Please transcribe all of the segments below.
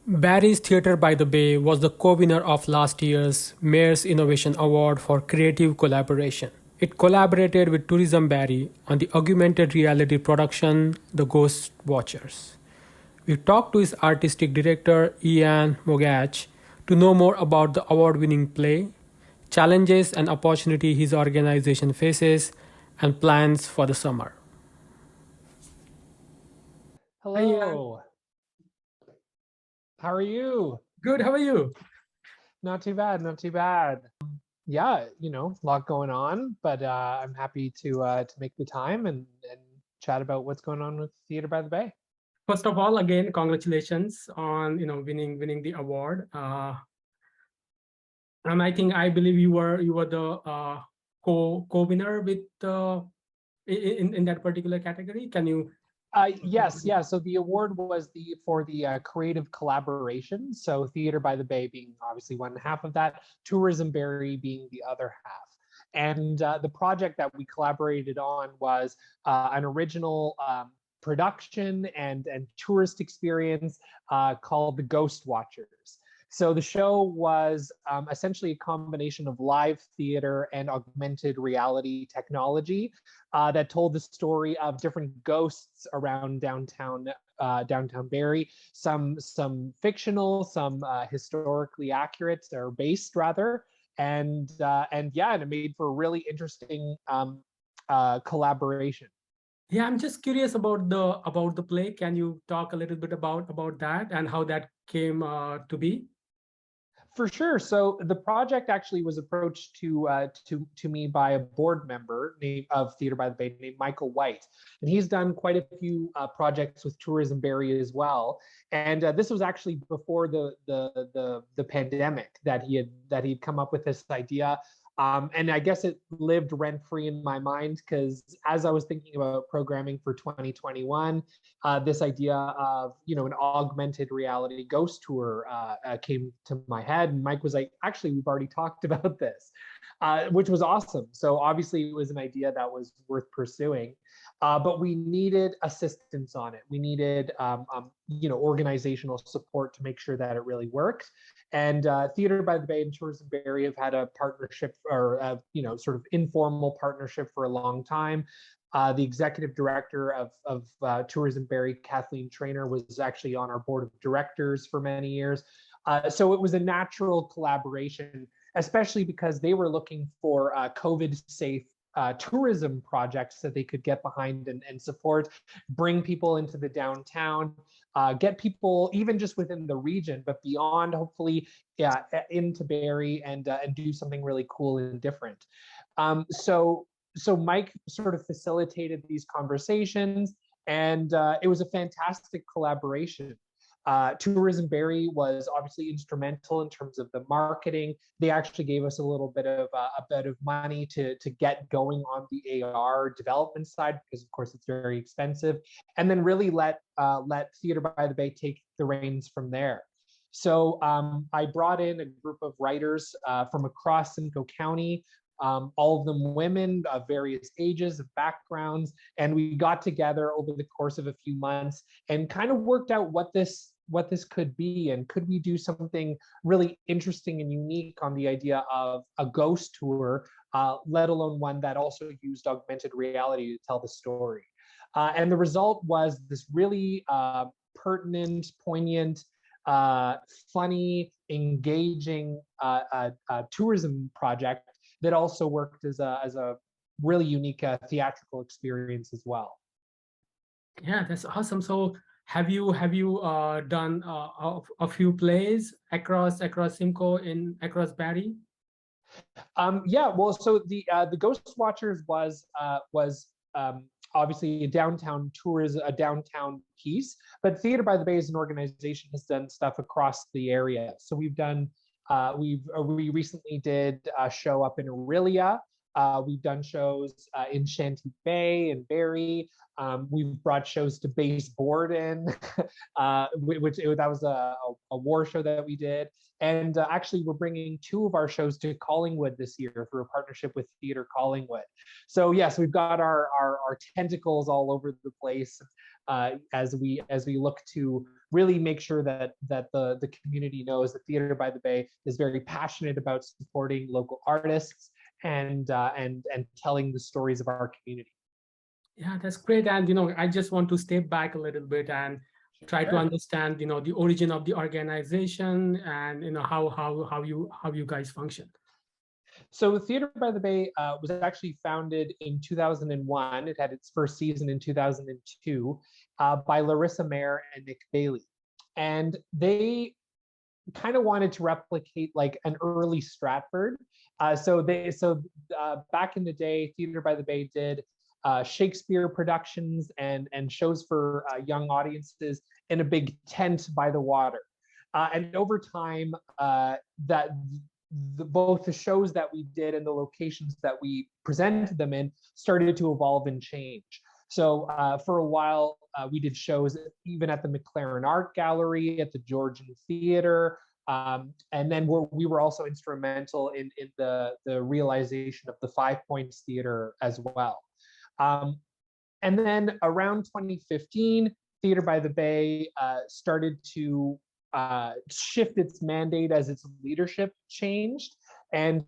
Barry's Theatre by the Bay was the co-winner of last year's Mayor's Innovation Award for Creative Collaboration. It collaborated with Tourism Barrie on the augmented reality production The Ghost Watchers. We talked to his artistic director Iain Moggach to know more about the award-winning play, challenges and opportunity his organization faces, and plans for the summer. Hi Ian, Hello, how are you? good. How are you? Not too bad, not too bad. Yeah, a lot going on, but I'm happy to make the time and chat about what's going on with Theater by the Bay. First of all, again, congratulations on winning the award. And I believe you were the co-winner with in that particular category. Can you? Yes, yeah. So the award was for the creative collaboration. So Theater by the Bay being obviously one half of that, Tourism Barrie being the other half. And the project that we collaborated on was an original production and tourist experience called The Ghost Watchers. So the show was essentially a combination of live theater and augmented reality technology that told the story of different ghosts around downtown Barrie. Some fictional, some historically accurate or based rather, and yeah, and it made for a really interesting collaboration. Yeah, I'm just curious about the play. Can you talk a little bit about that and how that came to be? For sure. So the project actually was approached to me by a board member of Theater by the Bay named Michael White, and he's done quite a few projects with Tourism Barrie as well. And this was actually before the pandemic that he'd come up with this idea. And I guess it lived rent free in my mind because as I was thinking about programming for 2021, this idea of an augmented reality ghost tour came to my head, and Mike was like, "Actually, we've already talked about this," which was awesome. So obviously, it was an idea that was worth pursuing. But we needed assistance on it. We needed, organizational support to make sure that it really worked. And Theater by the Bay and Tourism Barrie have had a partnership or, sort of informal partnership for a long time. The executive director of Tourism Barrie, Kathleen Trainer, was actually on our board of directors for many years. So it was a natural collaboration, especially because they were looking for COVID safe tourism projects that they could get behind and support, bring people into the downtown, get people even just within the region, but beyond, hopefully, yeah, into Barrie and do something really cool and different. So Mike sort of facilitated these conversations, and it was a fantastic collaboration. Tourism Barrie was obviously instrumental in terms of the marketing. They actually gave us a bit of money to get going on the AR development side because of course it's very expensive, and then really let Theater by the Bay take the reins from there. So I brought in a group of writers from across Simcoe County, all of them women of various ages, of backgrounds, and we got together over the course of a few months and kind of worked out what this could be, and could we do something really interesting and unique on the idea of a ghost tour, let alone one that also used augmented reality to tell the story. And the result was this really pertinent, poignant, funny, engaging tourism project that also worked as a really unique theatrical experience as well. Yeah, that's awesome. So have you done a few plays across Simcoe in across Barrie? Yeah, well, so the Ghost Watchers was obviously a downtown tourism, a downtown piece, but Theater by the Bay as an organization has done stuff across the area. So we recently did a show up in Aurelia. We've done shows in Shanty Bay and Barrie. We've brought shows to Base Borden, that was a war show that we did. And actually, we're bringing two of our shows to Collingwood this year through a partnership with Theatre Collingwood. So yes, we've got our tentacles all over the place. as we look to really make sure that the community knows that Theatre by the Bay is very passionate about supporting local artists and telling the stories of our community. Yeah, that's great. And I just want to step back a little bit and try to understand the origin of the organization and how you guys function. So Theatre by the Bay was actually founded in 2001. It had its first season in 2002 by Larissa Mayer and Nick Bailey. And they kind of wanted to replicate like an early Stratford. So back in the day, Theatre by the Bay did Shakespeare productions and shows for young audiences in a big tent by the water. And over time, both the shows that we did and the locations that we presented them in started to evolve and change. So for a while, we did shows even at the McLaren Art Gallery, at the Georgian Theatre, and then we were also instrumental in the realization of the Five Points Theatre as well. And then around 2015, Theatre by the Bay started to shift its mandate as its leadership changed, and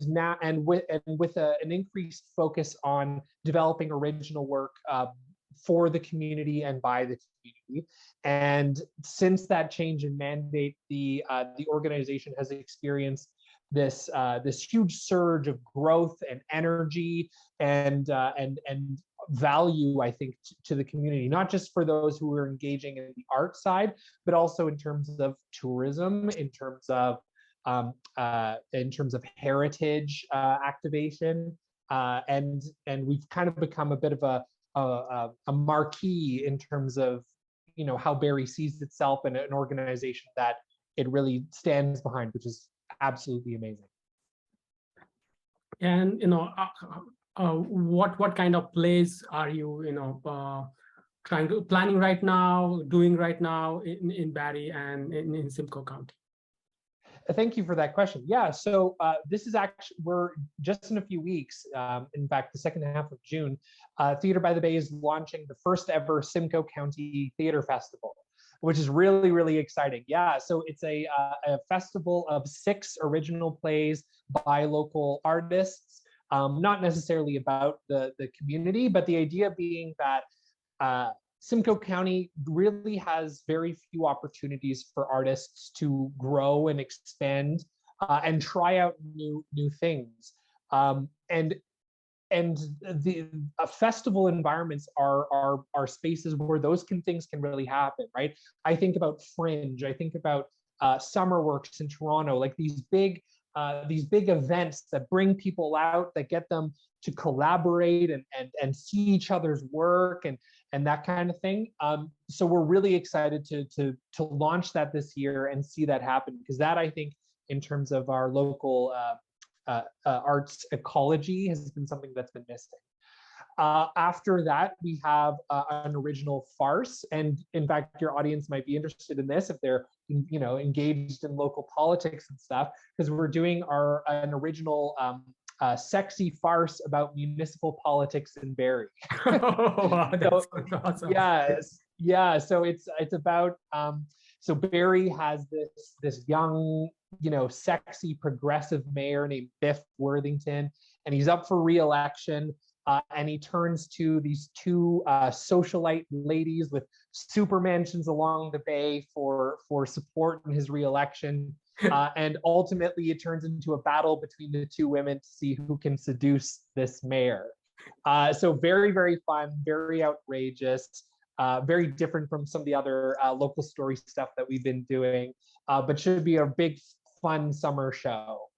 with an increased focus on developing original work for the community and by the community. And since that change in mandate, the organization has experienced this huge surge of growth and energy and value, I think, to the community, not just for those who are engaging in the art side, but also in terms of tourism, in terms of heritage activation, and we've kind of become a bit of a marquee in terms of how Barrie sees itself and an organization that it really stands behind, which is absolutely amazing. And what kind of plays are you planning right now, doing right now in Barrie and in Simcoe County? Thank you for that question. Yeah, so this is actually, we're just in a few weeks, in fact, the second half of June, Theatre by the Bay is launching the first ever Simcoe County Theatre Festival, which is really, really exciting. Yeah, so it's a festival of 6 original plays by local artists, not necessarily about the community, but the idea being that Simcoe County really has very few opportunities for artists to grow and expand and try out new things. And the festival environments are spaces where those things can really happen, right? I think about Fringe, I think about Summer Works in Toronto, like these big events that bring people out, that get them to collaborate and see each other's work and that kind of thing. So we're really excited to launch that this year and see that happen, because that, I think, in terms of our local arts ecology, has been something that's been missing. After that, we have an original farce, and in fact, your audience might be interested in this if they're engaged in local politics and stuff, because we're doing an original sexy farce about municipal politics in Barrie. Oh, wow, that's awesome. Yes, yeah. So it's about so Barrie has this young, sexy progressive mayor named Biff Worthington, and he's up for re-election. And he turns to these 2 socialite ladies with super mansions along the bay for support in his re-election. And ultimately, it turns into a battle between the 2 women to see who can seduce this mayor. So very, very fun, very outrageous, very different from some of the other local story stuff that we've been doing, but should be a big, fun summer show.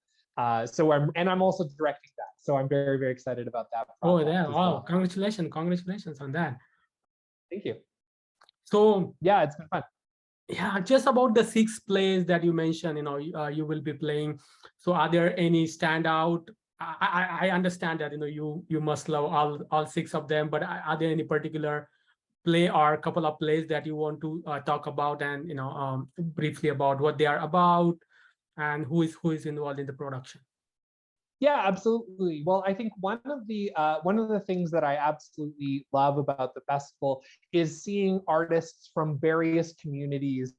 So I'm also directing that. So I'm very, very excited about that. Oh, yeah. Wow. Well. Congratulations on that. Thank you. So yeah, it's been fun. Yeah, just about the 6 plays that you mentioned, you will be playing. So are there any standout? I understand that, you must love all 6 of them, but are there any particular play or a couple of plays that you want to talk about and, briefly about what they are about and who is involved in the production? Yeah, absolutely. Well, I think one of the things that I absolutely love about the festival is seeing artists from various communities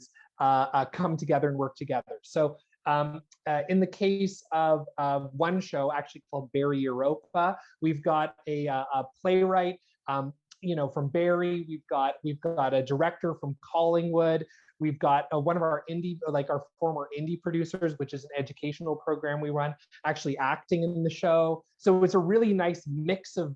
come together and work together. So, in the case of one show, actually called Barrie Europa, we've got a playwright, from Barrie. We've got a director from Collingwood. We've got one of our our former indie producers, which is an educational program we run, actually acting in the show. So it's a really nice mix of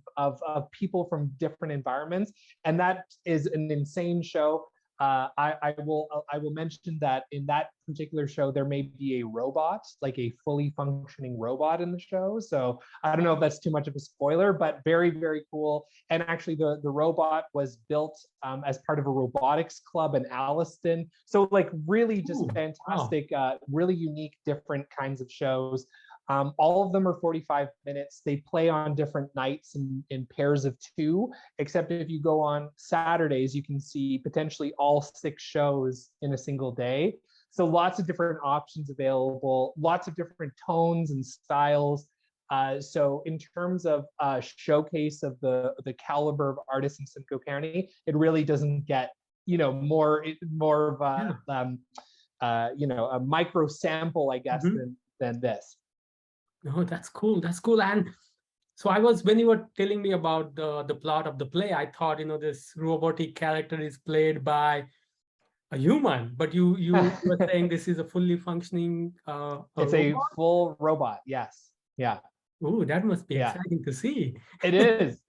people from different environments. And that is an insane show. I will mention that in that particular show, there may be a robot, like a fully functioning robot in the show. So I don't know if that's too much of a spoiler, but very, very cool. And actually the robot was built as part of a robotics club in Alliston. So like really just Ooh, wow. fantastic, really unique, different kinds of shows. All of them are 45 minutes. They play on different nights in pairs of two, except if you go on Saturdays, you can see potentially all 6 shows in a single day. So lots of different options available, lots of different tones and styles. So in terms of showcase of the caliber of artists in Simcoe County, it really doesn't get more of Yeah. a micro sample, I guess, Mhm. than this. No, that's cool. That's cool. And so I was, when you were telling me about the plot of the play, I thought, this robotic character is played by a human, but you were saying this is a fully functioning a It's a robot. full robot. Yes. Yeah. Oh, that must be Yeah. exciting to see. It is.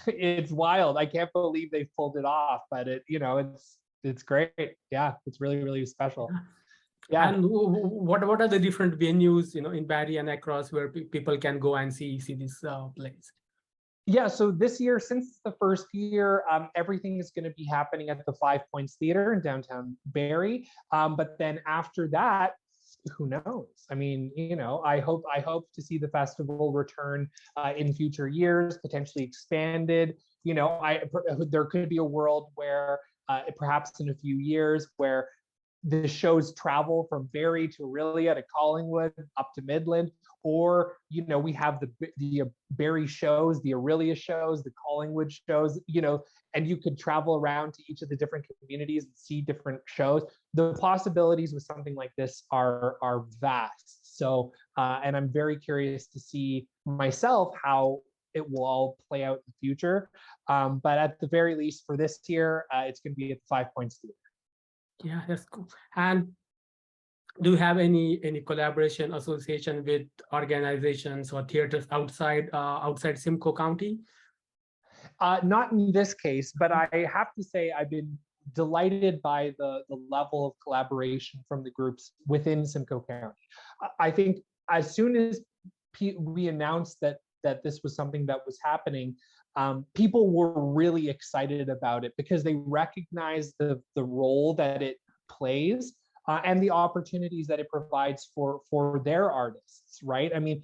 It's wild. I can't believe they pulled it off, but it's great. Yeah, it's really, really special. Yeah. Yeah. And what are the different venues, in Barrie and across where people can go and see these plays? Yeah, so this year, since it's the first year, everything is going to be happening at the Five Points Theater in downtown Barrie. But then after that, who knows? I mean, I hope to see the festival return in future years, potentially expanded. There could be a world where perhaps in a few years where the shows travel from Barrie to Aurelia to Collingwood up to Midland, or we have the Barrie shows, the Aurelia shows, the Collingwood shows, and you could travel around to each of the different communities and see different shows. The possibilities with something like this are vast. So, and I'm very curious to see myself how it will all play out in the future. But at the very least, for this year, it's going to be at the Five Points Theater. Yeah, that's cool. And do you have any collaboration association with organizations or theaters outside Simcoe County? Not in this case, but I have to say I've been delighted by the level of collaboration from the groups within Simcoe County. I think as soon as we announced that this was something that was happening, people were really excited about it because they recognize the role that it plays and the opportunities that it provides for their artists, right? I mean,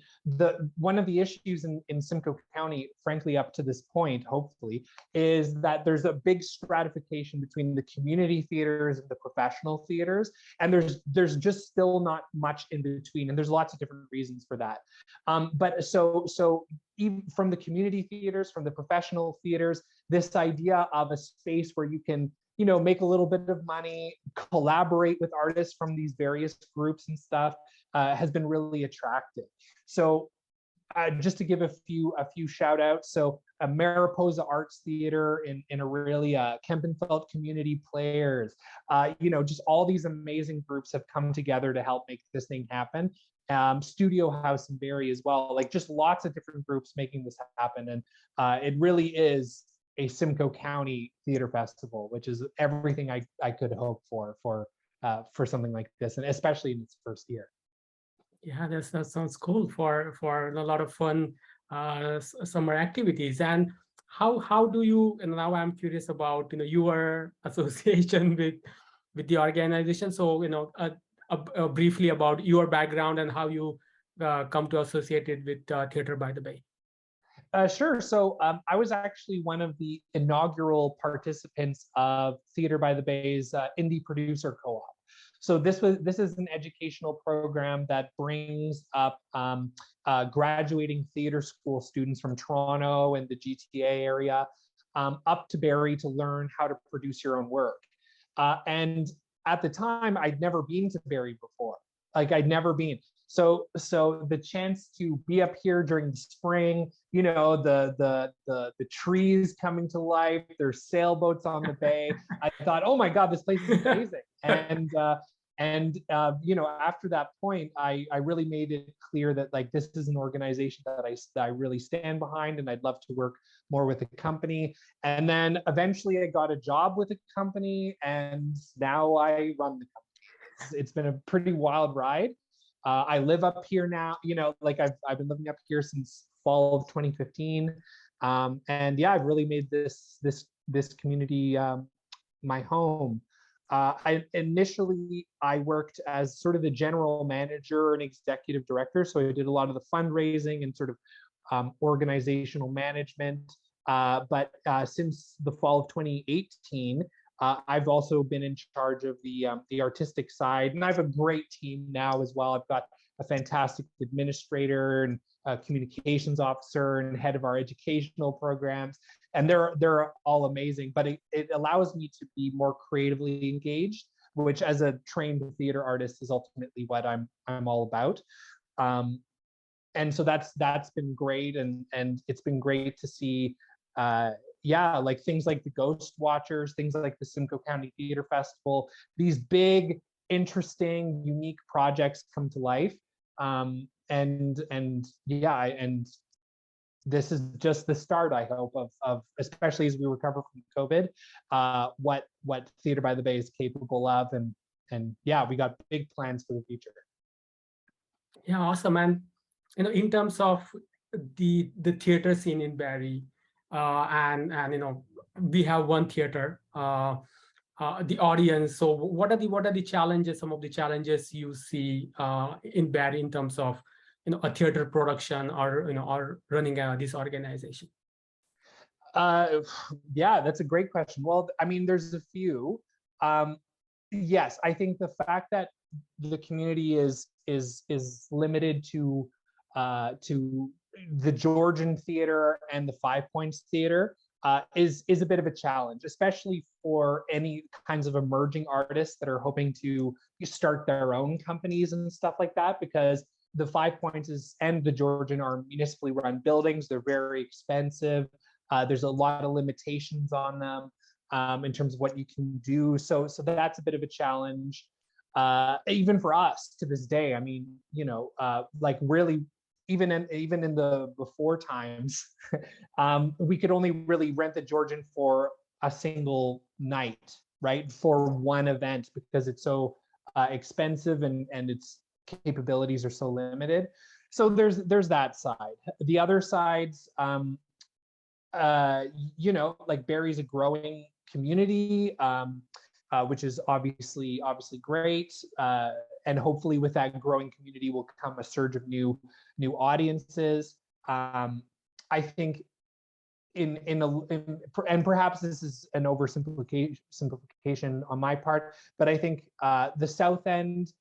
one of the issues in Simcoe County, frankly, up to this point, hopefully, is that there's a big stratification between the community theaters and the professional theaters, and there's just still not much in between, and there's lots of different reasons for that. But so even from the community theaters, from the professional theaters, this idea of a space where you can make a little bit of money, collaborate with artists from these various groups and stuff has been really attractive. So just to give a few shout outs. So Mariposa Arts Theater in Aurelia, Kempenfeld Community Players, just all these amazing groups have come together to help make this thing happen. Studio House in Barrie as well, like just lots of different groups making this happen. And it really is a Simcoe County theater festival, which is everything I could hope for something like this, and especially in its first year. Yeah, that sounds cool for a lot of fun summer activities. And how do you? And now I'm curious about your association with the organization. So briefly about your background and how you come to associate it with Theatre by the Bay. Sure. So I was actually one of the inaugural participants of Theatre by the Bay's Indie Producer Co-op. So this is an educational program that brings up graduating theater school students from Toronto and the GTA area up to Barrie to learn how to produce your own work. And at the time, I'd never been to Barrie before. Like I'd never been. So the chance to be up here during the spring, you know, the trees coming to life, there's sailboats on the bay. I thought, oh my God, this place is amazing. You know, after that point, I really made it clear that like this is an organization that I really stand behind, and I'd love to work more with the company. And then eventually I got a job with a company, and now I run the company. It's been a pretty wild ride. I live up here now, you know, like I've been living up here since fall of 2015. And yeah, I've really made this community my home. I worked as sort of the general manager and executive director. So I did a lot of the fundraising and sort of organizational management. But since the fall of 2018, I've also been in charge of the artistic side, and I have a great team now as well. I've got a fantastic administrator and communications officer and head of our educational programs, and they're all amazing. But it allows me to be more creatively engaged, which as a trained theater artist is ultimately what I'm all about. And so that's been great, and it's been great to see. Yeah, like things like the Ghost Watchers, things like the Simcoe County Theater Festival, these big, interesting, unique projects come to life. And yeah, and this is just the start, I hope, of especially as we recover from COVID, what Theatre by the Bay is capable of, and yeah, we got big plans for the future. Yeah, awesome. And you know, in terms of the theater scene in Barrie, and you know, we have one theater, the audience. So what are the challenges? Some of the challenges you see in Barrie in terms of, you know, a theater production, or you know, or running this organization? Yeah, that's a great question. Well, I mean, there's a few. Yes, I think the fact that the community is limited to the Georgian Theater and the Five Points Theater is a bit of a challenge, especially for any kinds of emerging artists that are hoping to start their own companies and stuff like that, because the Five Points and the Georgian are municipally run buildings. They're very expensive. There's a lot of limitations on them in terms of what you can do. So that's a bit of a challenge. Even for us to this day. I mean, you know, like really, even in the before times, we could only really rent the Georgian for a single night, right? For one event, because it's so expensive and its capabilities are so limited. So there's that side. The other sides, you know, like Barrie's a growing community, which is obviously great, and hopefully with that growing community will come a surge of new audiences. I think and perhaps this is an oversimplification on my part, but I think the South End,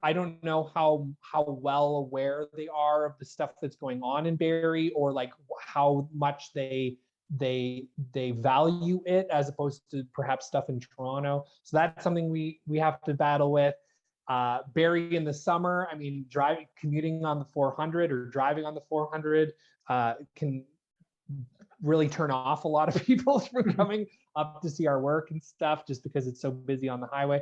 I don't know how well aware they are of the stuff that's going on in Barrie, or like how much they value it as opposed to perhaps stuff in Toronto. So that's something we have to battle with. Barrie in the summer, I mean, commuting on the 400 or driving on the 400 can really turn off a lot of people from coming up to see our work and stuff, just because it's so busy on the highway.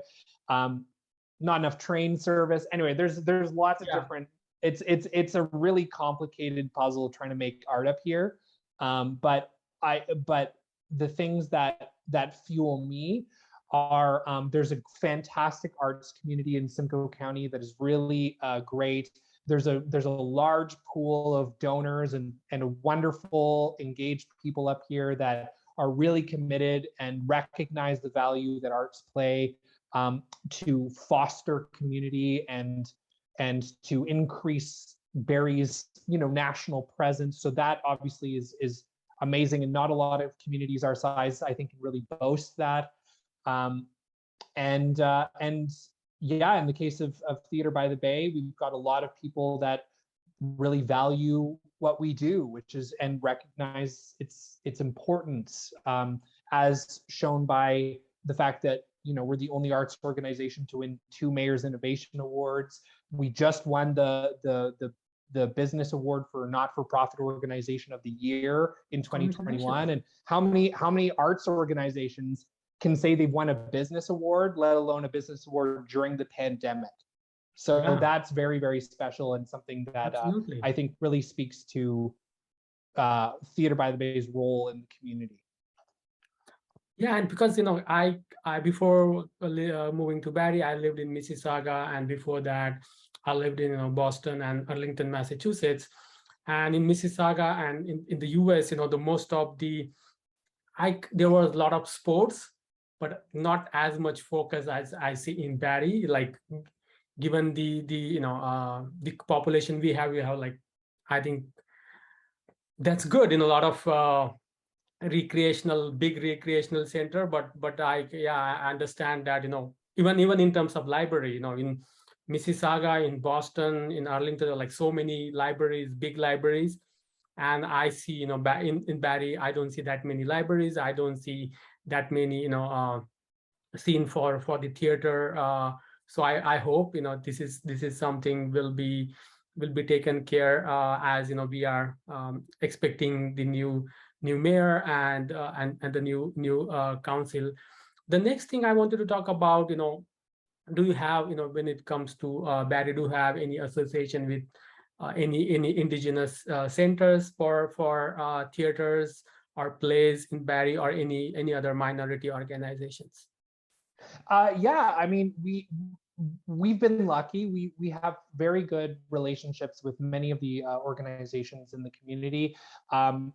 Not enough train service. Anyway, there's lots of different. It's a really complicated puzzle trying to make art up here. But the things that fuel me are there's a fantastic arts community in Simcoe County that is really great. There's a large pool of donors and wonderful engaged people up here that are really committed and recognize the value that arts play to foster community and to increase Barrie's, you know, national presence. So that obviously is amazing, and not a lot of communities our size, I think, can really boast that. And yeah, in the case of Theatre by the Bay, we've got a lot of people that really value what we do, which is and recognize its importance, as shown by the fact that we're the only arts organization to win 2 Mayor's Innovation Awards. We just won the business award for not-for-profit organization of the year in 2021. And how many arts organizations can say they've won a business award, let alone a business award during the pandemic? So Yeah, that's very, very special and something that absolutely. I think really speaks to Theatre by the Bay's role in the community. Yeah, and because I before moving to Barrie, I lived in Mississauga, and before that, I lived in Boston and Arlington, Massachusetts. And in Mississauga and in the US, the most of there was a lot of sports, but not as much focus as I see in Barrie. Like, given the population we have like, I think that's good in a lot of big recreational center, but I understand that even in terms of library, in Mississauga, in Boston, in Arlington, there are like so many libraries, big libraries, and I see in Barrie, I don't see that many libraries. I don't see that many scene for the theater. So I hope this is something will be taken care, as we are expecting the new mayor and the new council. The next thing I wanted to talk about, do you have when it comes to Barrie, do you have any association with any indigenous centers for theaters or plays in Barrie, or any other minority organizations? Yeah, I mean, we've been lucky. We have very good relationships with many of the organizations in the community.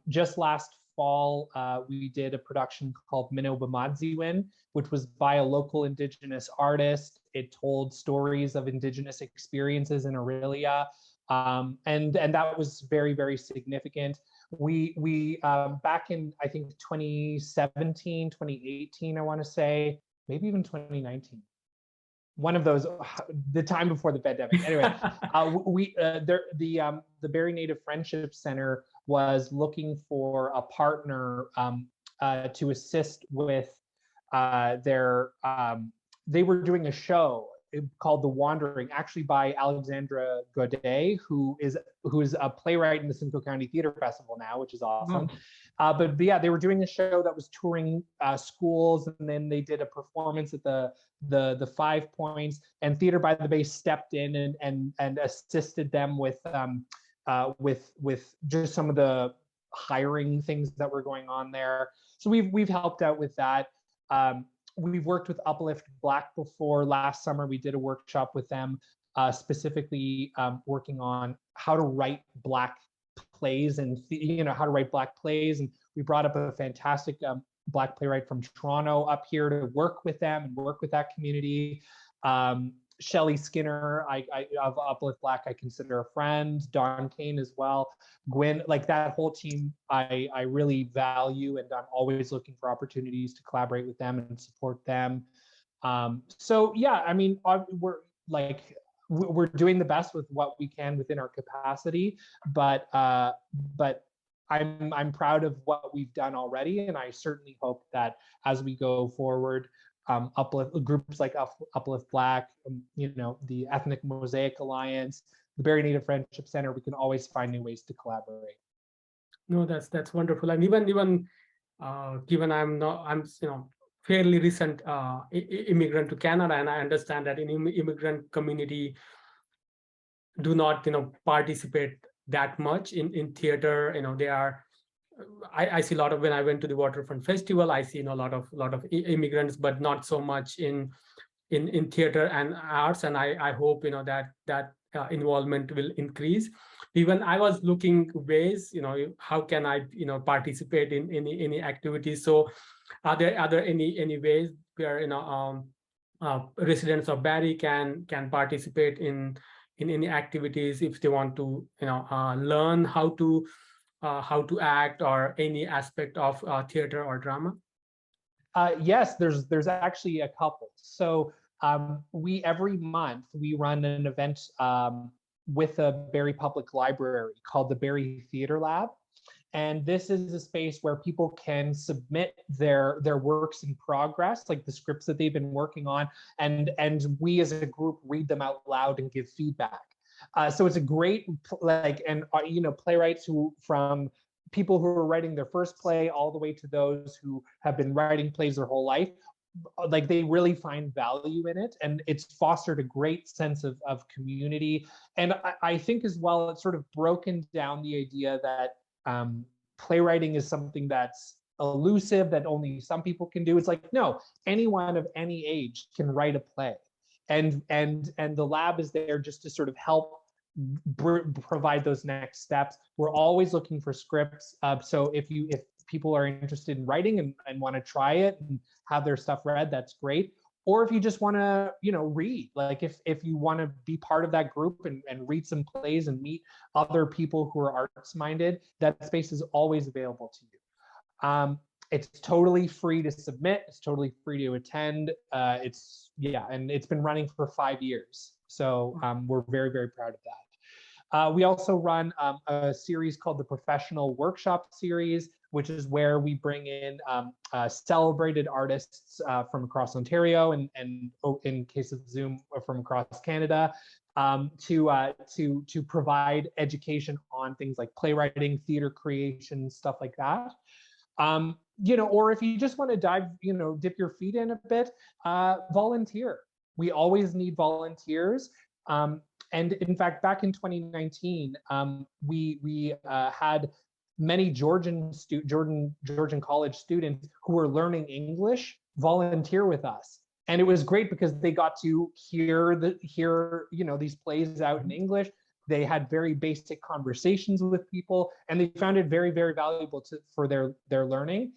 Just last fall, we did a production called Minobamadziwin, which was by a local Indigenous artist. It told stories of Indigenous experiences in Aurelia, and that was very, very significant. We back in, I think, 2017, 2018, I want to say, maybe even 2019, one of those, the time before the pandemic. Anyway, the Barrie Native Friendship Center was looking for a partner to assist with their. They were doing a show called The Wandering, actually by Alexandra Godet, who is a playwright in the Simcoe County Theatre Festival now, which is awesome. But yeah, they were doing a show that was touring schools, and then they did a performance at the 5 Points, and Theatre by the Bay stepped in and assisted them with just some of the hiring things that were going on there. So we've helped out with that. We've worked with Uplift Black before. Last summer, we did a workshop with them, specifically working on how to write Black plays and how to write Black plays. And we brought up a fantastic Black playwright from Toronto up here to work with them and work with that community. Shelley Skinner, of Uplift Black, I consider a friend. Don Kane as well. Gwen, like that whole team, I really value, and I'm always looking for opportunities to collaborate with them and support them. So yeah, I mean, we're doing the best with what we can within our capacity, but I'm proud of what we've done already, and I certainly hope that as we go forward, Uplift groups like Uplift Black, the Ethnic Mosaic Alliance, the Barrie Native Friendship Center, we can always find new ways to collaborate. No, that's wonderful. And even given I'm fairly recent immigrant to Canada, and I understand that in immigrant community do not participate that much in theater. They are. I see a lot of, when I went to the Waterfront Festival, I see a lot of immigrants, but not so much in theater and arts. And I hope that involvement will increase. Even I was looking ways, how can I participate in any activities. So are there any ways where residents of Barrie can participate in any activities if they want to learn how to act or any aspect of theater or drama? Yes, there's actually a couple. So we every month we run an event with a Barrie Public Library called the Barrie Theatre Lab. And this is a space where people can submit their works in progress, like the scripts that they've been working on, and we as a group read them out loud and give feedback. So it's a great playwrights who, from people who are writing their first play all the way to those who have been writing plays their whole life, like they really find value in it, and it's fostered a great sense of community. And I think as well, it's sort of broken down the idea that playwriting is something that's elusive, that only some people can do. It's like, no, anyone of any age can write a play, and the lab is there just to sort of help provide those next steps. We're always looking for scripts, so if people are interested in writing and want to try it and have their stuff read, that's great. Or if you just want to, read, like if you want to be part of that group and read some plays and meet other people who are arts minded, that space is always available to you. It's totally free to submit. It's totally free to attend. And it's been running for 5 years. So we're very, very proud of that. We also run a series called the Professional Workshop Series, which is where we bring in celebrated artists from across Ontario and in case of Zoom, from across Canada, to provide education on things like playwriting, theater creation, stuff like that. Or if you just want to dive, dip your feet in a bit, volunteer. We always need volunteers. And in fact, back in 2019, we had many Georgian college students who were learning English volunteer with us, and it was great because they got to hear these plays out in English. They had very basic conversations with people, and they found it very, very valuable for their learning.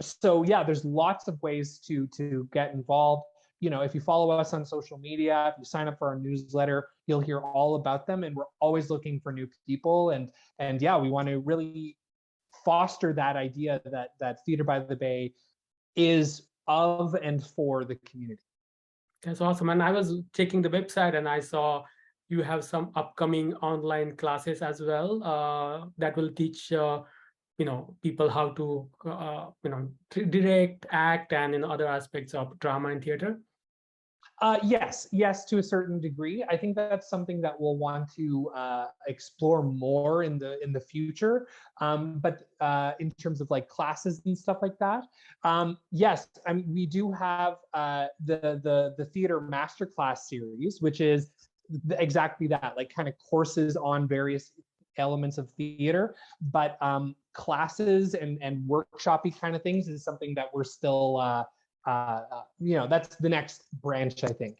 So yeah, there's lots of ways to get involved. If you follow us on social media, if you sign up for our newsletter, you'll hear all about them. And we're always looking for new people. And yeah, we want to really foster that idea that Theatre by the Bay is of and for the community. That's awesome. And I was checking the website and I saw you have some upcoming online classes as well that will teach people how to direct, act, and other aspects of drama and theater. Yes, to a certain degree. I think that's something that we'll want to explore more in the future. But in terms of like classes and stuff like that, yes, we do have the theater masterclass series, which is exactly that, like kind of courses on various elements of theater. But classes and workshoppy kind of things is something that we're still that's the next branch, I think.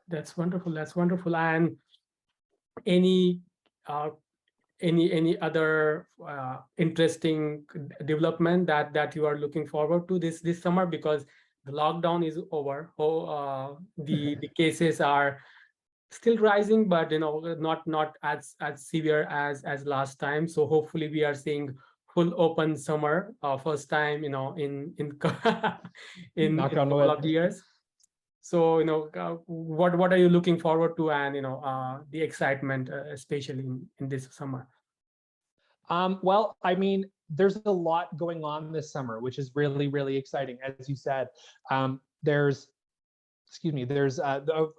That's wonderful. And any other interesting development that you are looking forward to this summer, because the lockdown is over. The cases are still rising, but not as severe as last time. So hopefully we are seeing full open summer, first time in in a couple of years. So what are you looking forward to, and the excitement, especially in this summer? Well, I mean, there's a lot going on this summer, which is really, really exciting. As you said, there's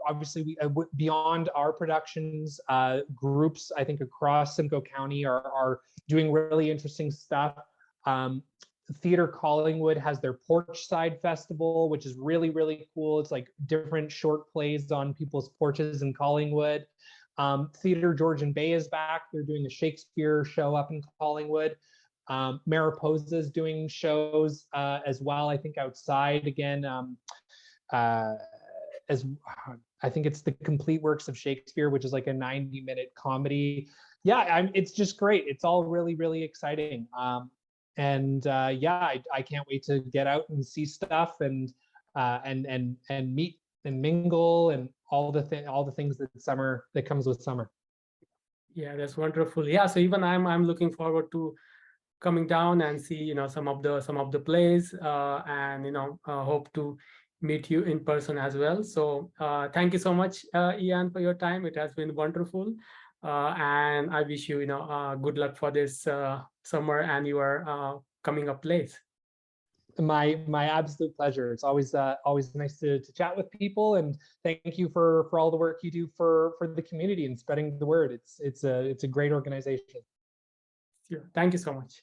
obviously beyond our productions, groups I think across Simcoe County are doing really interesting stuff. Theater Collingwood has their Porchside Festival, which is really, really cool. It's like different short plays on people's porches in Collingwood. Theater Georgian Bay is back. They're doing a Shakespeare show up in Collingwood. Mariposa is doing shows as well, I think outside again. As I think it's the Complete Works of Shakespeare, which is like a 90-minute comedy. Yeah, it's just great. It's all really, really exciting. I can't wait to get out and see stuff and meet and mingle and all the things that comes with summer. Yeah, that's wonderful. Yeah, so even I'm looking forward to coming down and see some of the plays and hope to meet you in person as well. So thank you so much, Iain, for your time. It has been wonderful. And I wish you, good luck for this summer and your coming up place. My absolute pleasure. It's always nice to chat with people, and thank you for all the work you do for the community and spreading the word. It's a great organization. Yeah, thank you so much.